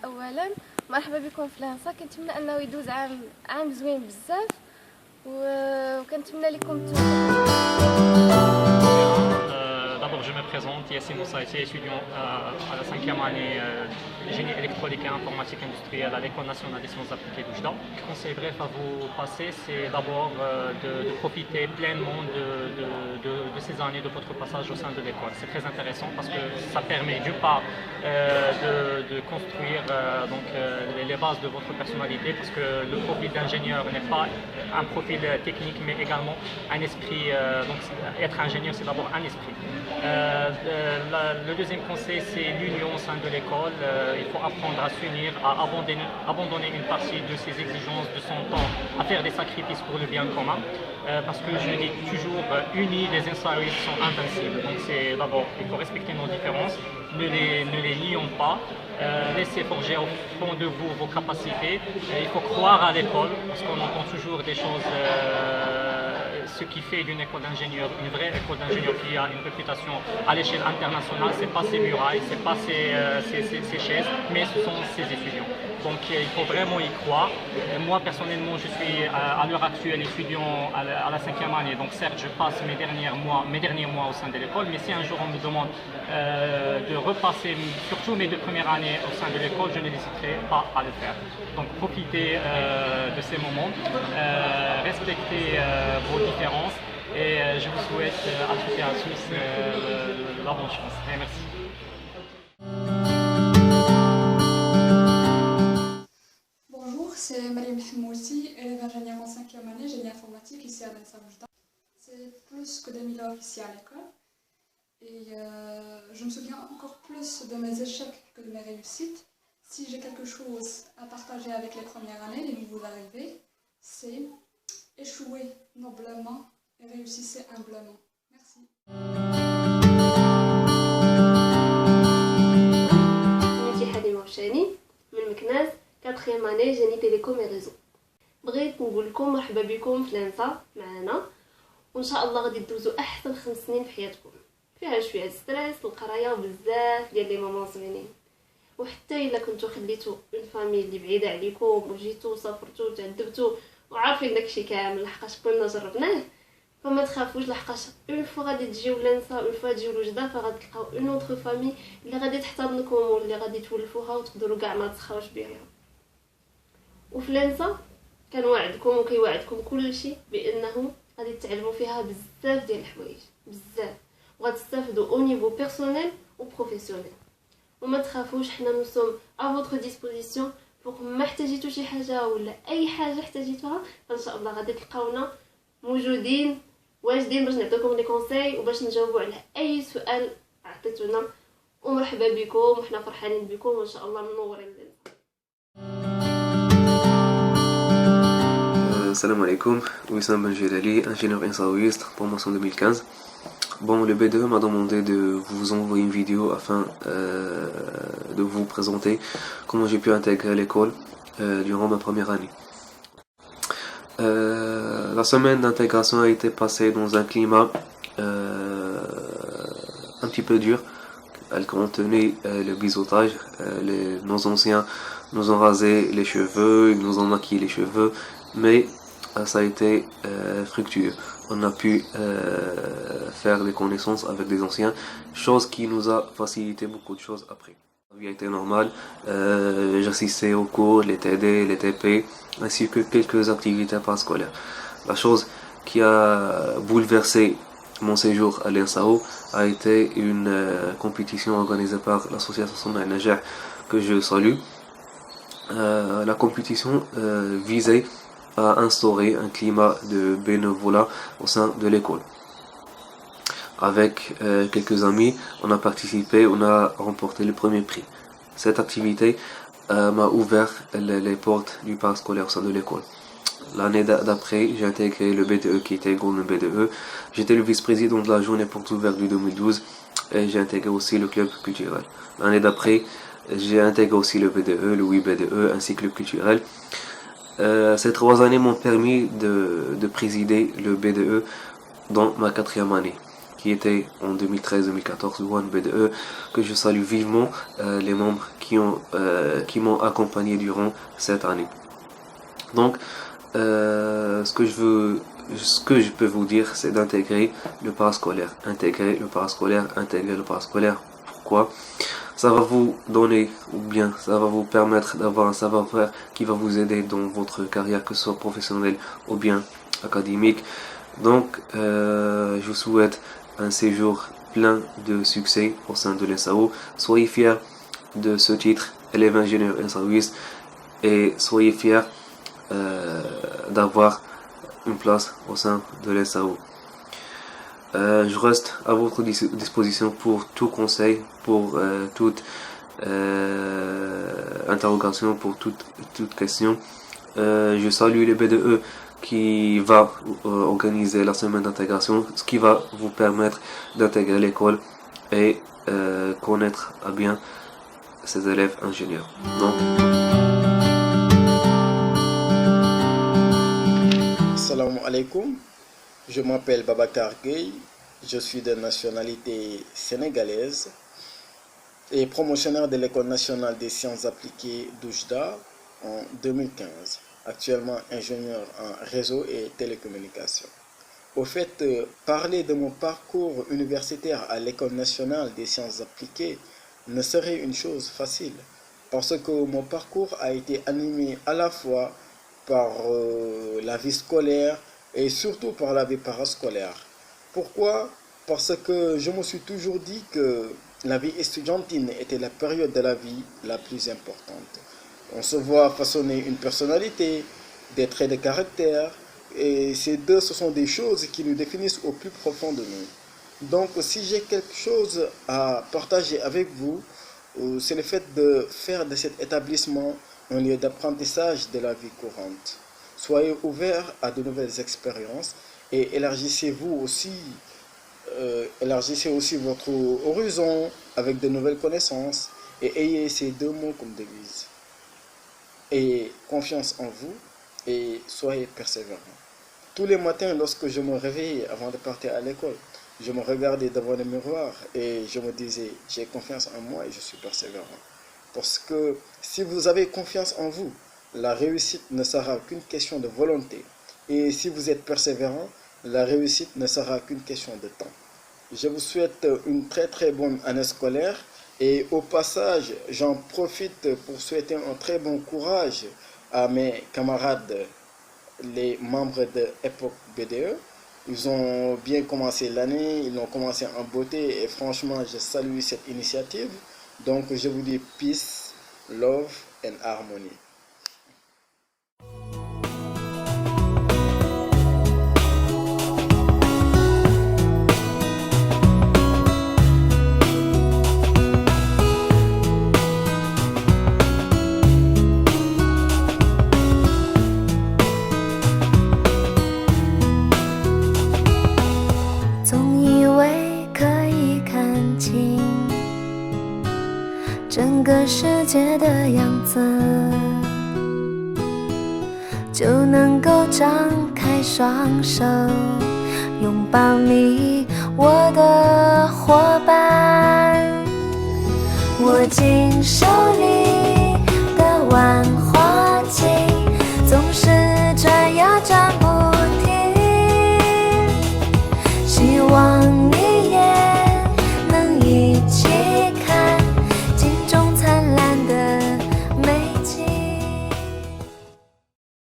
اولا مرحبا بكم في لانسا. كنتمنى انه يدوز عام زوين بزاف وكنتمنى لكم التوفيق. D'abord, je me présente, Yassine Moussaïti, étudiant à la 5e année génie électronique et informatique industrielle à l'École nationale des sciences appliquées d'Oujda. Le conseil bref à vous passer, c'est d'abord de profiter pleinement de ces années de votre passage au sein de l'école. C'est très intéressant parce que ça permet d'une part de construire les bases de votre personnalité, parce que le profil d'ingénieur n'est pas un profil technique mais également un esprit. Donc être ingénieur, c'est d'abord un esprit. Le deuxième conseil, c'est l'union au sein de l'école. Il faut apprendre à s'unir, à abandonner une partie de ses exigences, de son temps, à faire des sacrifices pour le bien commun. Parce que je dis toujours, unis, les Insaouis sont invincibles. Donc c'est d'abord, il faut respecter nos différences, ne les nions pas, laissez forger au fond de vous vos capacités. Il faut croire à l'école, parce qu'on entend toujours des choses. Ce qui fait d'une école d'ingénieur, une vraie école d'ingénieur qui a une réputation à l'échelle internationale, c'est pas ses murailles, c'est pas ses chaises, mais ce sont ses étudiants. Donc il faut vraiment y croire. Et moi personnellement, je suis à l'heure actuelle étudiant à la 5e année, donc certes je passe mes derniers mois au sein de l'école, mais si un jour on me demande de repasser surtout mes 2 premières années au sein de l'école, je n'hésiterai pas à le faire. Donc profitez de ces moments, respectez vos différences et je vous souhaite à toutes et à tous la bonne chance. Et merci. Bonjour, c'est Mariam Hamouti, élève ingénieur en 5e année, génie informatique ici à l'ENSA Oujda. C'est plus que 2000 heures ici à l'école et je me souviens encore plus de mes échecs que de mes réussites. Si j'ai quelque chose à partager avec les premières années, les nouveaux arrivés, c'est échouer noblement et réussissez humblement. Merci. من مكناس 4e année جيني تيليكوم اي ريزو. بغيت نقول لكم مرحبا بكم في لانسا معنا، وان شاء الله غادي دوزو احسن 5 سنين في حياتكم، فيها شويه ستريس القرايه وبزاف ديال لي مومون زوينين. وحتى الا كنتو خليتو اون فامي اللي بعيده عليكم وجيتو وسافرتو وتعذبتو وعارفين داكشي كامل لحقاش كلنا جربناه، فما تخافوش لحقاش اون فوا غادي تجيو لانسا، اون فوا تجيو لوجده، فغادي تلقاو اون اوتر فامي اللي غادي تحتضنكم واللي غادي تولفوها وتقدروا كاع ما تسخاوش بها. وفي لانسا كنوعدكم وكيوعدكم كلشي بانه غادي تتعلموا فيها بزاف ديال الحوايج، بزاف، وغتستافدوا او نيفو بيرسونيل و بروفيسيونيل. وما تخافوش، حنا نو سوم ا فوتر ديسبوزيسيون بوغ ما احتاجيتو شي حاجه ولا اي حاجه احتاجيتوها، فان شاء الله غادي تلقاونا موجودين واجدين باش نعطيكم لي كونساي وباش نجاوبوا على اي سؤال عطيتونا. ومرحبا بكم وحنا فرحانين بكم وان شاء الله منورين لنا. Salam alaikum, Wissam Benjelali, ingénieur insaouiste, promotion 2015. Bon, le BDE m'a demandé de vous envoyer une vidéo afin de vous présenter comment j'ai pu intégrer l'école durant ma première année. La semaine d'intégration a été passée dans un climat un petit peu dur. Elle contenait le biseautage. Nos anciens nous ont rasé les cheveux, ils nous ont maquillé les cheveux, mais ça a été fructueux. On a pu faire des connaissances avec des anciens, chose qui nous a facilité beaucoup de choses après. La vie a été normale, j'assistais aux cours, les TD, les TP, ainsi que quelques activités parascolaires. La chose qui a bouleversé mon séjour à l'ENSAO a été une compétition organisée par l'association Sonna Najah que je salue. La compétition visait à instaurer un climat de bénévolat au sein de l'école. Avec quelques amis, on a participé, on a remporté le premier prix. Cette activité m'a ouvert les portes du parascolaire au sein de l'école. L'année d'après, j'ai intégré le BDE qui était Golden BDE. J'étais le vice-président de la journée porte ouverte du 2012 et j'ai intégré aussi le club culturel. L'année d'après, j'ai intégré aussi le BDE, le WI BDE ainsi que le culturel. Ces 3 années m'ont permis de présider le BDE dans ma 4e année, qui était en 2013-2014 One BDE, que je salue vivement les membres qui m'ont accompagné durant cette année. Donc, ce que je peux vous dire, c'est d'intégrer le parascolaire. Intégrer le parascolaire. Pourquoi? Ça va vous donner, ou bien ça va vous permettre d'avoir un savoir-faire qui va vous aider dans votre carrière, que ce soit professionnelle ou bien académique. Donc, je vous souhaite un séjour plein de succès au sein de l'ENSAO. Soyez fiers de ce titre, élève ingénieur en service, et soyez fiers d'avoir une place au sein de l'ENSAO. Je reste à votre disposition pour tout conseil, pour toute interrogation, pour toute question. Je salue les BDE qui va organiser la semaine d'intégration, ce qui va vous permettre d'intégrer l'école et connaître à bien ces élèves ingénieurs. Donc, Assalamu alaikum, je m'appelle Babacar Gueye, je suis de nationalité sénégalaise et promotionnaire de l'École nationale des sciences appliquées d'Oujda en 2015, actuellement ingénieur en réseau et télécommunications. Au fait, parler de mon parcours universitaire à l'École nationale des sciences appliquées ne serait une chose facile, parce que mon parcours a été animé à la fois par la vie scolaire et surtout par la vie parascolaire. Pourquoi? Parce que je me suis toujours dit que la vie estudiantine était la période de la vie la plus importante. On se voit façonner une personnalité, des traits de caractère, et ces deux, ce sont des choses qui nous définissent au plus profond de nous. Donc, si j'ai quelque chose à partager avec vous, c'est le fait de faire de cet établissement un lieu d'apprentissage de la vie courante. Soyez ouverts à de nouvelles expériences et élargissez aussi votre horizon avec de nouvelles connaissances et ayez ces deux mots comme devise. Ayez confiance en vous et soyez persévérants. Tous les matins, lorsque je me réveillais avant de partir à l'école, je me regardais devant le miroir et je me disais, j'ai confiance en moi et je suis persévérant. Parce que si vous avez confiance en vous, la réussite ne sera qu'une question de volonté. Et si vous êtes persévérant, la réussite ne sera qu'une question de temps. Je vous souhaite une très très bonne année scolaire et au passage, j'en profite pour souhaiter un très bon courage à mes camarades, les membres de Époque BDE. Ils ont bien commencé l'année, ils l'ont commencé en beauté et franchement, je salue cette initiative. Donc, je vous dis peace, love and harmony.整个世界的样子，就能够张开双手，拥抱你，我的伙伴。我经受你